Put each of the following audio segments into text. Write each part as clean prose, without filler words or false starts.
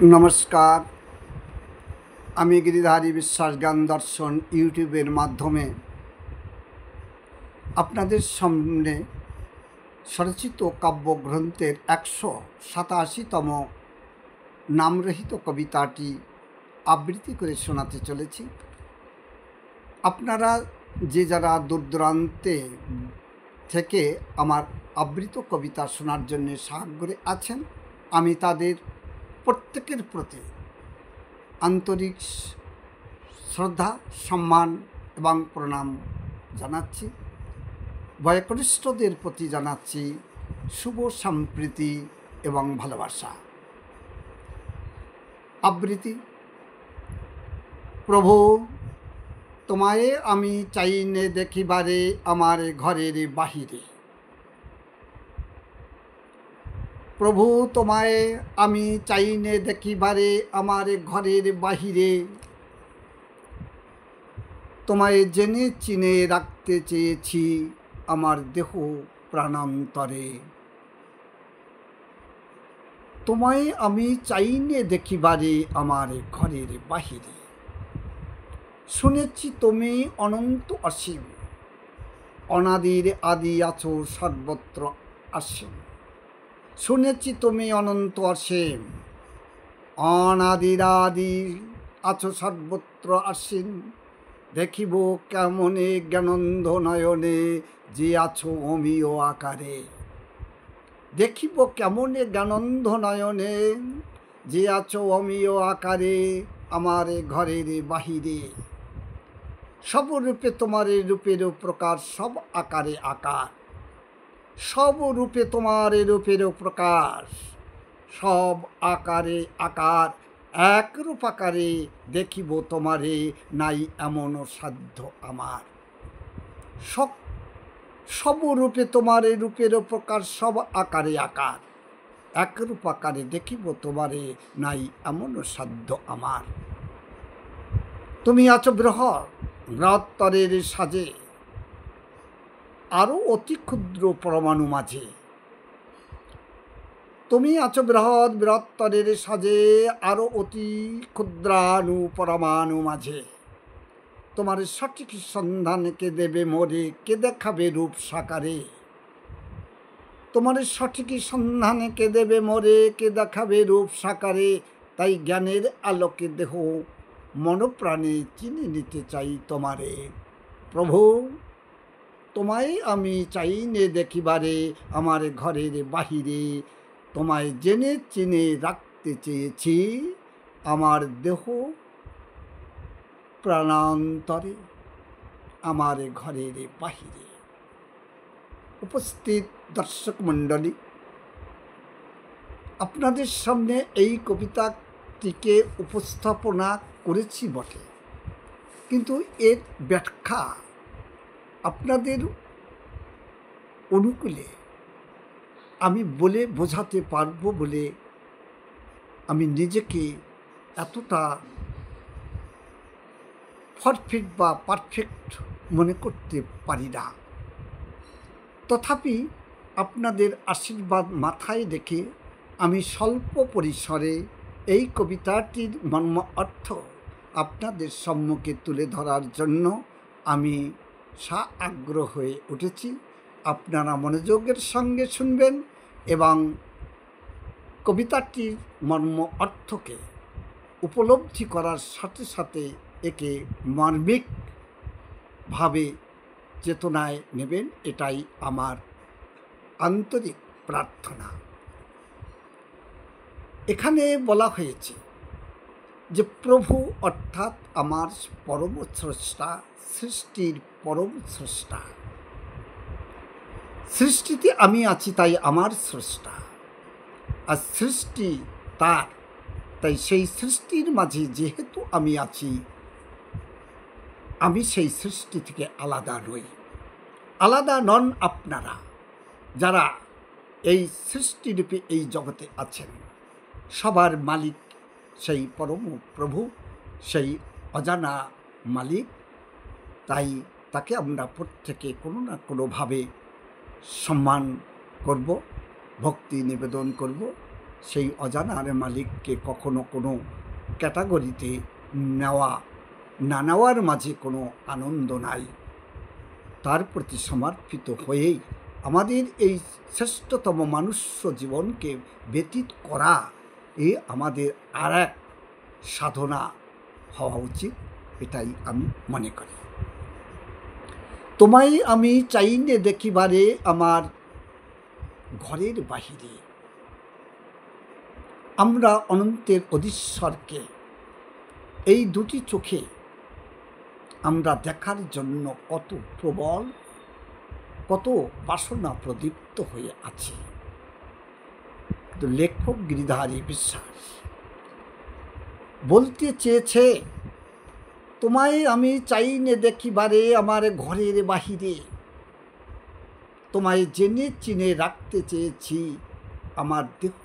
নমস্কার। আমি গিরিধারী বিশ্বাস জ্ঞান দর্শন ইউটিউবের মাধ্যমে আপনাদের সামনে স্বরচিত কাব্যগ্রন্থের 187তম নামরহিত কবিতাটি আবৃত্তি করে শোনাতে চলেছি। আপনারা যে যারা দূর দূরান্তে থেকে আমার আবৃত কবিতা শোনার জন্য সাগ্রহে আছেন, আমি তাদের প্রত্যেকের প্রতি আন্তরিক শ্রদ্ধা, সম্মান এবং প্রণাম জানাচ্ছি। বয়োকনিষ্ঠদের প্রতি জানাচ্ছি শুভ সম্প্রীতি এবং ভালোবাসা। আবৃত্তি। প্রভু তোমায় আমি চাইনে দেখিবারে আমার ঘরের বাহিরে। প্রভু তোমায় আমি চাইনে দেখিবারে আমার ঘরের বাহিরে। তোমায় জেনে চিনে রাখতে চেয়েছি আমার দেহ প্রাণান্তরে। তোমায় আমি চাইনে দেখিবারে আমার ঘরের বাহিরে। শুনেছি তুমি অনন্ত অসীম, অনাদির আদি আছো সর্বত্র আসীম। শুনেছি তুমি অনন্ত অসীম, অনাদির আদি আছো সর্বত্র আসীন। দেখিব কেমনে জ্ঞানন্ধ নয়নে যে আছো অমিয় আকারে। দেখিব কেমনে জ্ঞানন্ধ নয়নে যে আছো অমিয় আকারে আমার ঘরের বাহিরে। সব রূপে তোমার রূপের প্রকার, সব আকারে আকার। সব রূপে তোমার রূপের প্রকাশ, সব আকারে আকার। এক রূপ আকারে দেখিব তোমারে, নাই এমন সাধ্য আমার। সব রূপে তোমার রূপের প্রকার, সব আকারে আকার। এক রূপ আকারে দেখিব তোমারে, নাই এমন সাধ্য আমার। তুমি আছো বৃহত্তরের সাজে, আরও অতি ক্ষুদ্র পরমাণু মাঝে। তুমি আছো বৃহত্তরের সাজে, আরও অতি ক্ষুদ্রাণু পরমাণু মাঝে। তোমার সঠিক সন্ধান কে দেবে মোরে, কে দেখাবে রূপ সাকারে। তোমার সঠিক সন্ধান কে দেবে মোরে, কে দেখাবে রূপ সাকারে। তাই জ্ঞানের আলোকে দেহ মনপ্রাণে চিনে নিতে চাই তোমারে। প্রভু তোমায় আমি চাইনে দেখিবারে আমার ঘরের বাহিরে। তোমায় জেনে চিনে রাখতে চেয়েছি আমার দেহ প্রাণান্তরে, আমার ঘরের বাহিরে। উপস্থিত দর্শক মণ্ডলী, আপনাদের সামনে এই কবিতাটিকে উপস্থাপনা করেছি বটে, কিন্তু এর ব্যাখ্যা আপনাদের অনুকূলে আমি বলে বোঝাতে পারবো বলে আমি নিজেকে এতটা পারফেক্ট মনে করতে পারি না। তথাপি আপনাদের আশীর্বাদ মাথায় রেখে আমি স্বল্প পরিসরে এই কবিতাটির মর্ম অর্থ আপনাদের সম্মুখে তুলে ধরার জন্য আমি আগ্রহ হয়ে উঠেছি। আপনারা মনোযোগের সঙ্গে শুনবেন এবং কবিতাটির মর্ম অর্থকে উপলব্ধি করার সাথে সাথে একে মার্মিকভাবে চেতনায় নেবেন, এটাই আমার আন্তরিক প্রার্থনা। এখানে বলা হয়েছে যে প্রভু অর্থাৎ আমার পরম স্রষ্টা, সৃষ্টির পরম স্রষ্টা। সৃষ্টিতে আমি আছি তাই আমার স্রষ্টা, আর সৃষ্টি তার। তাই সেই সৃষ্টির মাঝে যেহেতু আমি আছি, আমি সেই সৃষ্টি থেকে আলাদা নই। আলাদা নন আপনারা যারা এই সৃষ্টিরূপে এই জগতে আছেন। সবার মালিক সেই পরম প্রভু, সেই অজানা মালিক। তাই তাকে আমরা প্রত্যেকে কোনো না কোনোভাবে সম্মান করব, ভক্তি নিবেদন করব। সেই অজানার মালিককে কখনো কোনো ক্যাটাগরিতে নেওয়া না নেওয়ার মাঝে কোনো আনন্দ নাই। তার প্রতি সমর্পিত হয়েই আমাদের এই শ্রেষ্ঠতম মনুষ্য জীবনকে ব্যতীত করা আমাদের আর এক সাধনা হওয়া উচিত, এটাই আমি মনে করি। তোমায় আমি চাইনে দেখিবারে আমার ঘরের বাহিরে। আমরা অনন্তের অধীশ্বরকে এই দুটি চোখে আমরা দেখার জন্য কত প্রবল, কত বাসনা প্রদীপ্ত হয়ে আছে। কিন্তু লেখক গিরিধারী বিশ্বাস বলতে চেয়েছে, তোমায় আমি চাইনে দেখিবারে আমার ঘরের বাহিরে। তোমায় জেনে চিনে রাখতে চেয়েছি আমার দেহ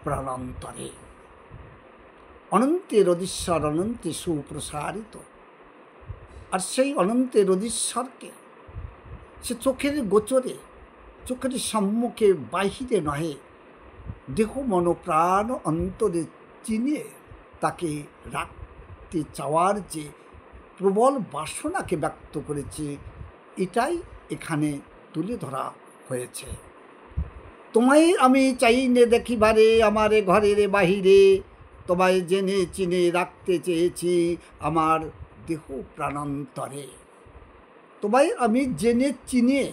প্রাণান্তরে। অনন্তের অধীশ্বর অনন্তে সুপ্রসারিত, আর সেই অনন্তের অধীশ্বরকে সে চোখের গোচরে, চোখের সম্মুখে বাহিরে নহে, দেহ মন প্রাণ অন্তরে চিনে তাকে রাখতে চাওয়ার যে প্রবল বাসনাকে ব্যক্ত করেছে, এটাই এখানে তুলে ধরা হয়েছে। তোমায় আমি চাইনে দেখিবারে আমার ঘরের বাহিরে। তোমায় জেনে চিনে রাখতে চেয়েছি আমার দেহ প্রাণান্তরে। তোমায় আমি জেনে চিনে,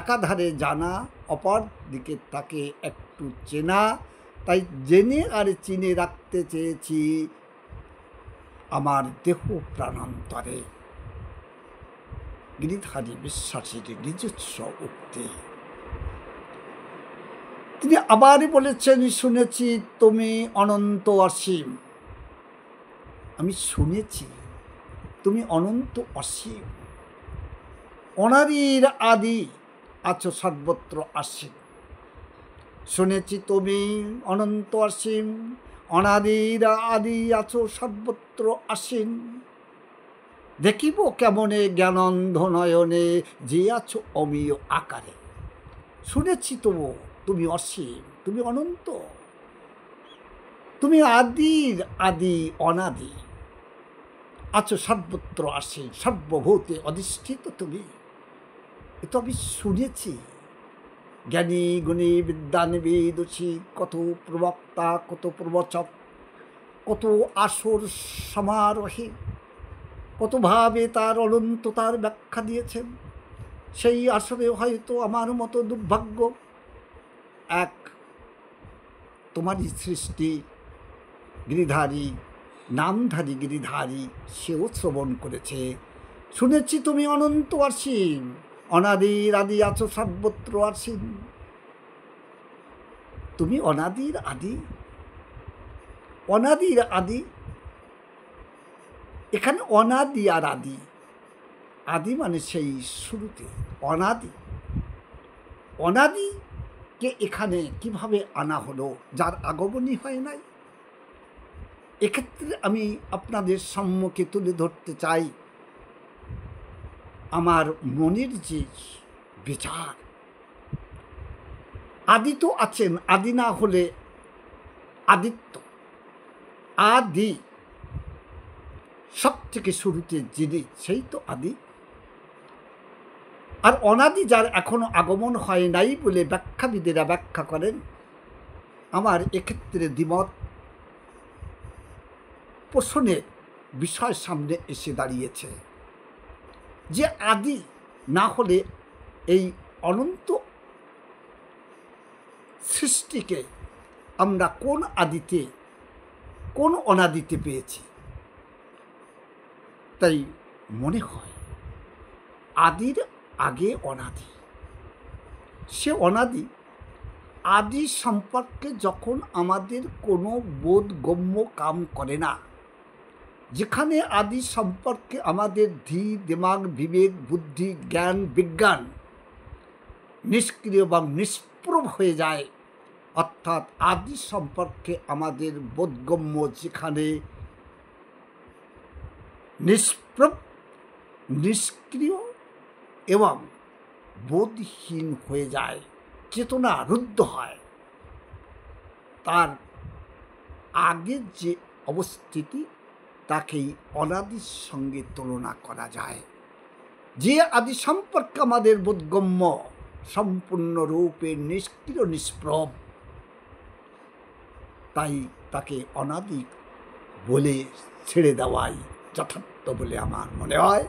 একাধারে জানা, অপর দিকে তাকে একটু চেনা, তাই জেনে আর চিনে রাখতে চেয়েছি আমার দেহ প্রাণান্তরে। গিরিধারী বিশ্বাসীর নিজস্ব উক্তি। তিনি আবার বলেছেন, শুনেছি তুমি অনন্ত অসীম। আমি শুনেছি তুমি অনন্ত অসীম, অনাদির আদি আছো সর্বত্র আসীন। শুনেছি তুমি অনন্ত অসীম, অনাদির আদি আছো সর্বত্র আসীন। দেখিব কেমনে জ্ঞানন্ধ নয়নে যে আছো অমীয় আকারে। শুনেছি তবু তুমি অসীম, তুমি অনন্ত, তুমি আদির আদি অনাদি আছো সর্বত্র আসীন, সর্বভূতে অধিষ্ঠিত তুমি। এ তো আমি শুনেছি। জ্ঞানী গুণী বিদ্যানবী দোষী, কত প্রবক্তা, কত প্রবচক, কত আসর সমারোহে কতভাবে তার অনন্ততার ব্যাখ্যা দিয়েছেন। সেই আসরে হয়তো আমার মতো দুর্ভাগ্য এক তোমারই সৃষ্টি গিরিধারী, নামধারী গিরিধারী, সেও শ্রবণ করেছে। শুনেছি তুমি অনন্ত অসীম, অনাদির আদি আছো সর্বত্র আসীন। তুমি অনাদির আদি, অনাদির আদি। এখানে অনাদি আর আদি, আদি মানে সেই শুরুতে, অনাদি। অনাদিকে এখানে কিভাবে আনা হলো, যার আগমনই হয় নাই? এক্ষেত্রে আমি আপনাদের সম্মুখে তুলে ধরতে চাই আমার মনের যে বিচার। আদি তো আছেন, আদি না হলে আদিত্য, আদি সব থেকে শুরুতে যিনি, সেই তো আদি। আর অনাদি যার এখনো আগমন হয় নাই বলে ব্যাখ্যাবিদেরা ব্যাখ্যা করেন। আমার এক্ষেত্রে দ্বিমত পোষণের বিষয় সামনে এসে দাঁড়িয়েছে যে আদি না হলে এই অনন্ত সৃষ্টিকে আমরা কোন আদিতে, কোন অনাদিতে পেয়েছি? তাই মনে হয় আদির আগে অনাদি। সে অনাদি, আদি সম্পর্কে যখন আমাদের কোনো বোধগম্য কাম করে না, যেখানে আদি সম্পর্কে আমাদের ধী, দিমাগ, বিবেক, বুদ্ধি, জ্ঞান, বিজ্ঞান নিষ্ক্রিয় বা নিষ্প্রভ হয়ে যায়, অর্থাৎ আদি সম্পর্কে আমাদের বোধগম্য যেখানে নিষ্প্রভ, নিষ্ক্রিয় এবং বোধহীন হয়ে যায়, চেতনা রুদ্ধ হয়, তার আগের যে অবস্থিতি তাকেই অনাদির সঙ্গে তুলনা করা যায়। যে আদি সম্পর্কে আমাদের বোধগম্য, সম্পূর্ণরূপে নিষ্ক্রিয় নিষ্প্রভ, তাই তাকে অনাদি বলে ছেড়ে দেওয়াই যথার্থ বলে আমার মনে হয়।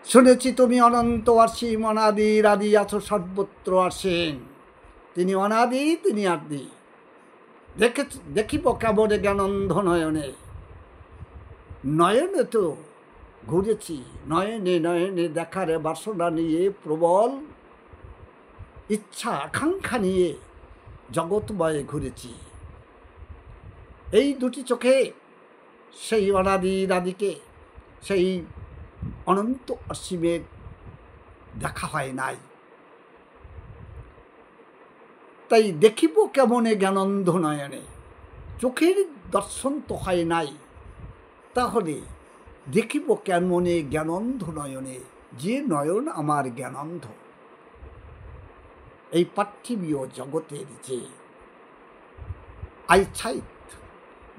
শুনেছি তুমি অনন্ত অসীম অনাদির আদি আছো, সর্বত্র আসেন। তিনি অনাদি, তিনি আদি। দেখিব কেমন জ্ঞানন্ধ নয়নে। নয়নে তো ঘুরেছি, নয়নে নয়নে দেখার বাসনা নিয়ে, প্রবল ইচ্ছা আকাঙ্ক্ষা নিয়ে জগৎময়ে ঘুরেছি। এই দুটি চোখে সেই অনাদির আদিকে, সেই অনন্ত অসীমের দেখা হয় নাই। তাই দেখিব কেমনে জ্ঞানন্ধ নয়নে, চোখের দর্শন তো হয় নাই, তাহলে দেখিব কেমনে জ্ঞানন্ধ নয়নে, যে নয়ন আমার জ্ঞানন্ধ। এই পার্থিবীয় জগতের যে আইসাইট,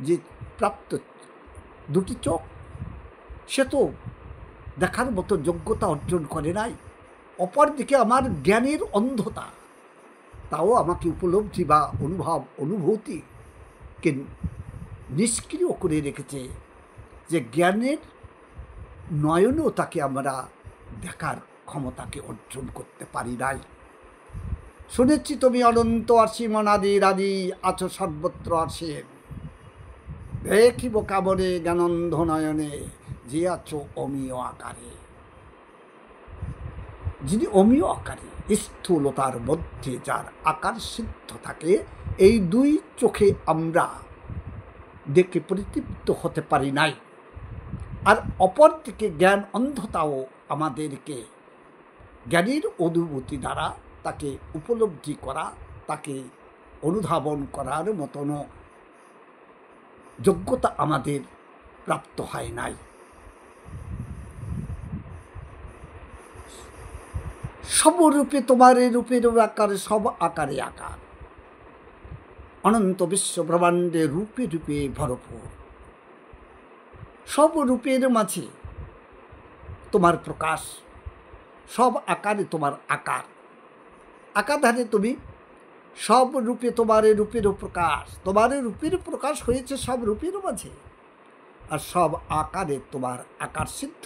যে প্রাপ্ত দুটি চোখ, সে তো দেখার মতো যোগ্যতা অর্জন করে নাই। অপরদিকে আমার জ্ঞানের অন্ধতা, তাও আমাকে উপলব্ধি বা অনুভূতিকে নিষ্ক্রিয় করে রেখেছে, যে জ্ঞানের নয়নেও তাকে আমরা দেখার ক্ষমতাকে অর্জন করতে পারি নাই। শুনেছি তুমি অনন্ত অসীম অনাদির আদি আছো, সর্বত্র আসেন। দেখিব কেমনে জ্ঞানন্ধ নয়নে, যে আছো অমীয় আকারে। যিনি অমীয় আকারে, স্থূলতার মধ্যে যার আকার সিদ্ধ থাকে, এই দুই চোখে আমরা দেখে পরিতৃপ্ত হতে পারি নাই। আর অপরদিকে জ্ঞান অন্ধতাও আমাদেরকে জ্ঞানের অনুভূতি দ্বারা তাকে উপলব্ধি করা, তাকে অনুধাবন করার মতনও যোগ্যতা আমাদের প্রাপ্ত হয় নাই। সব রূপে তোমার রূপের আকার, সব আকারে আকার, অনন্ত বিশ্ব ব্রহ্মাণ্ডে রূপে রূপে ভরপুর। সব রূপের মাঝে তোমার প্রকাশ, সব আকারে তোমার আকার। আকারধারে তুমি সব রূপে তোমার রূপেরও প্রকাশ, তোমার রূপের প্রকাশ হয়েছে সব রূপের মাঝে, আর সব আকারে তোমার আকার সিদ্ধ।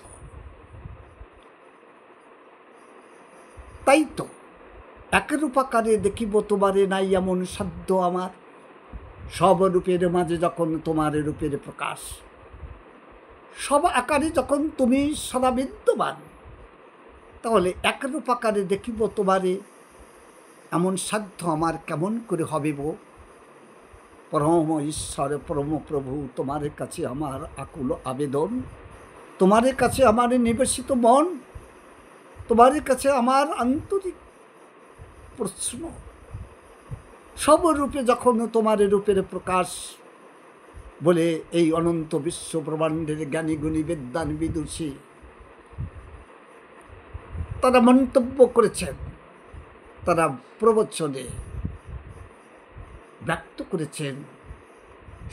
তাই তো একরূপ আকারে দেখিব তোমারে, নাই এমন সাধ্য আমার। সব রূপের মাঝে যখন তোমার রূপের প্রকাশ, সব আকারে যখন তুমি সদা বিদ্যমান, তাহলে একরূপ আকারে দেখিব তোমারে, এমন সাধ্য আমার কেমন করে হবে গো? পরম ঈশ্বর পরম প্রভু, তোমার কাছে আমার আকুল আবেদন, তোমার কাছে আমার নিবেশিত মন, তোমার কাছে আমার আন্তরিক প্রশ্ন। সব রূপে যখন তোমার রূপের প্রকাশ বলে এই অনন্ত বিশ্ব ব্রহ্মাণ্ডের জ্ঞানী গুণী বিদ্বান বিদুষী তারা মন্তব্য করেছেন, তারা প্রবচনে ব্যক্ত করেছেন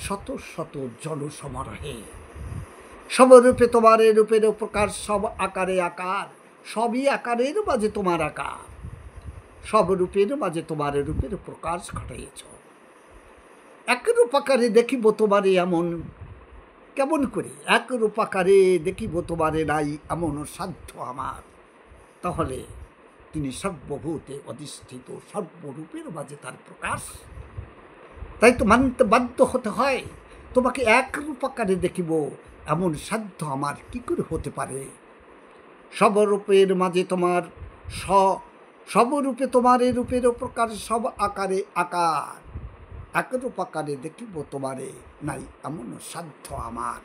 শত শত জনসমারোহে। সব রূপে তোমার রূপের প্রকাশ, সব আকারে আকার, সবই আকারের মাঝে তোমার আকার, সব রূপের মাঝে তোমার রূপের প্রকাশ ঘটাইয়াছ। একরূপ আকারে দেখিব তোমারে এমন কেমন করে, একরূপ আকারে দেখিব তোমারে, নাই এমন সাধ্য আমার। তাহলে তিনি সর্বভূতে অধিষ্ঠিত, সর্বরূপের মাঝে তার প্রকাশ। তাই তো মানতে বাধ্য হতে হয়, তোমাকে একরূপ আকারে দেখিব এমন সাধ্য আমার কি করে হতে পারে? সবরূপের মাঝে তোমার, সবরূপে তোমার রূপের প্রকাশ, সব আকারে আকার, একরূপ আকারে দেখিব তোমারে, নাই এমন সাধ্য আমার।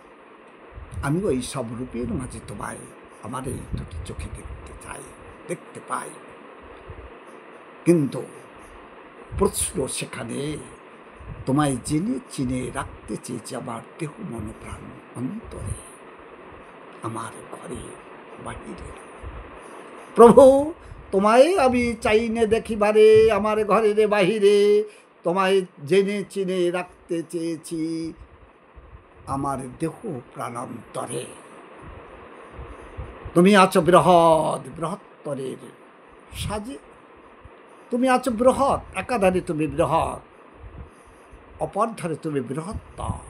আমি ওই সব রূপের মাঝে তোমায় আমার এই দুটি চোখে দেখতে চাই, দেখতে পাই। কিন্তু প্রশ্ন সেখানে, তোমায় জেনে চিনে রাখতে চেয়েছে আমার দেহ মন প্রাণ অন্তরে, আমার ঘরে বাহিরে। প্রভু, তোমায় আমি চাইনে দেখিবারে, আমার ঘরের বাহিরে তোমায় জেনে চিনে রাখতে চেয়েছি আমার দেহ প্রাণান্তরে। তুমি আছো বৃহৎ বৃহত্তরের সাজে, তুমি আছো বৃহৎ, একাধারে তুমি বৃহৎ, অপর ধারে তুমি বৃহত্তর,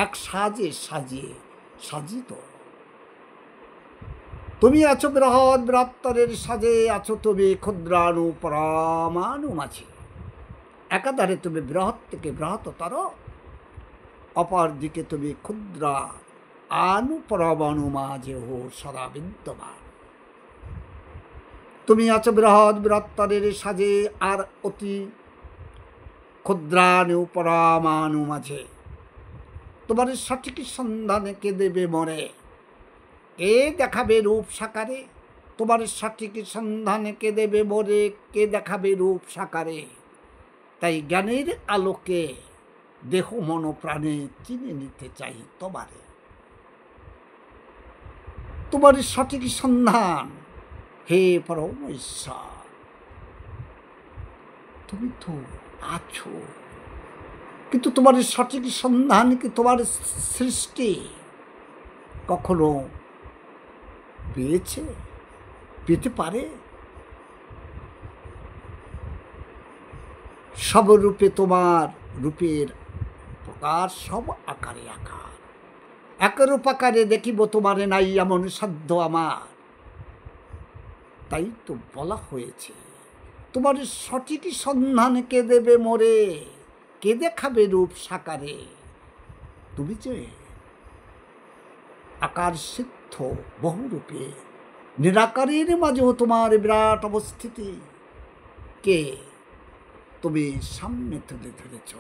এক সাজে সাজিয়ে সাজিত। তুমি আছো বৃহৎ বৃহত্তরের সাজে, আছো তুমি ক্ষুদ্রাণু পরমাণু মাঝে। একাধারে তুমি বৃহৎ থেকে বৃহত্তর, অপর দিকে তুমি ক্ষুদ্রা আণু পরমাণু মাঝে হো সদা বিদ্যমান। তুমি আছো বৃহৎ বৃহত্তরের সাজে আর অতি ক্ষুদ্রাণু পরমাণু মাঝে। তোমার সঠিক সন্ধানে কে দেবে মরে, কে দেখাবে রূপ সাকারে। তোমার সঠিক সন্ধানে কে দেবে মরে, কে দেখাবে রূপ সাকারে। তাই জ্ঞানের আলোকে দেহ মন প্রাণে চিনে নিতে চাই তোমারে। তোমার সঠিক সন্ধান হে পরম ঈশ্বর, তুমি তো আছো, কিন্তু তোমার সঠিক সন্ধান কি তোমার সৃষ্টি কখনো পেয়েছে, পেতে পারে? সব রূপে তোমার রূপের প্রকাশ, সব আকারে আকার। একরূপ আকারে দেখিব তোমারে, নাই এমন সাধ্য আমার। তাই তো বলা হয়েছে, তোমার সঠিক সন্ধান কে দেবে মোরে, কে দেখাবে রূপ সাকারে। তুমি যে আকার সিদ্ধ বহুরূপে, নিরাকারের মাঝেও তোমার বিরাট অবস্থিতি, কে তুমি সামনে তুলে ধরেছ।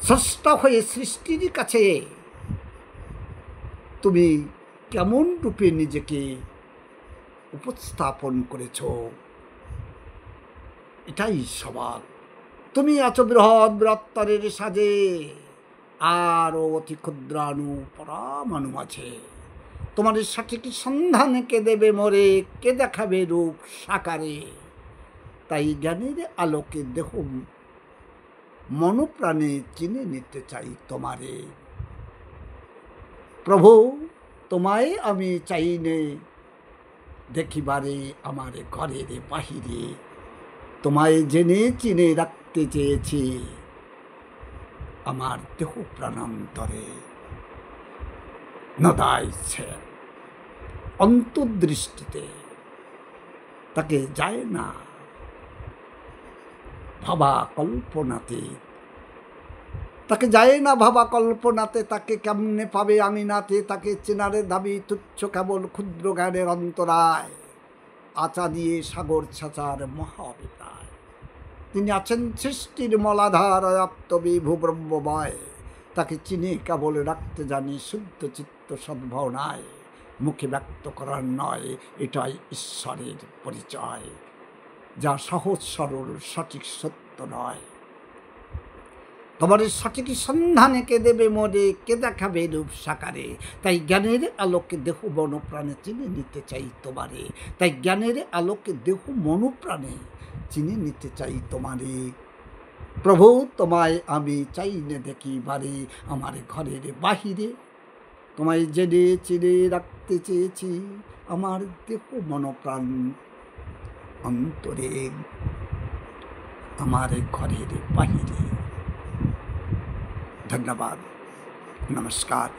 স্রষ্টা হয়ে সৃষ্টির কাছে তুমি কেমন রূপে নিজেকে উপস্থাপন করেছ, এটাই সবাল। তুমি আছো বৃহৎ বৃহত্তরের সাজে আরও অতি ক্ষুদ্রাণু পরমাণু মাঝে। তোমার সঠিক সন্ধানে কে দেবে মরে, কে দেখাবে রূপ সাকারে। তাই জ্ঞানের আলোকে দেহ মনপ্রাণে চিনে নিতে চাই তোমারে। প্রভু, তোমায় আমি চাই নে দেখিবারে আমার ঘরের বাহিরে। তোমায় জেনে চিনে রাখতে চেয়েছি আমার দেহ প্রাণান্তরে। নদাইছে অন্তর্দৃষ্টিতে তাকে যায় না ভাবা কল্পনাতে, তাকে যায় না ভাবা কল্পনাতে। তাকে কেমনে পাবে আমি নাতে, তাকে চেনারে দাবি তুচ্ছ কেবল ক্ষুদ্র জ্ঞানের অন্তরায়। আচা দিয়ে সাগর ছাচার মহাবিপ্রায়। তিনি আছেন সৃষ্টির মলাধার আত্মবিভু ব্রহ্মময়। তাকে চিনে কেবল রাখতে জানি শুদ্ধ চিত্ত সদ্ভাবনায়। মুখে ব্যক্ত করার নয়, এটাই ঈশ্বরের পরিচয়, যা সহজ সরল সঠিক সত্য নয়। তোমার সঠিক সন্ধানে কে দেবে মরে, কে দেখাবে রূপ সাকারে। তাই জ্ঞানের আলোকে দেহ মনপ্রাণে চিনে নিতে চাই তোমারে। তাই জ্ঞানের আলোকে দেহ মনপ্রাণে চিনে নিতে চাই তোমারে। প্রভু, তোমায় আমি চাই না দেখিবারে আমার ঘরের বাহিরে। তোমায় জেনে চিনে রাখতে চেয়েছি আমার দেহ মনপ্রাণ অন্তরে, আমার ঘরের বাহিরে। ধন্যবাদ, নমস্কার।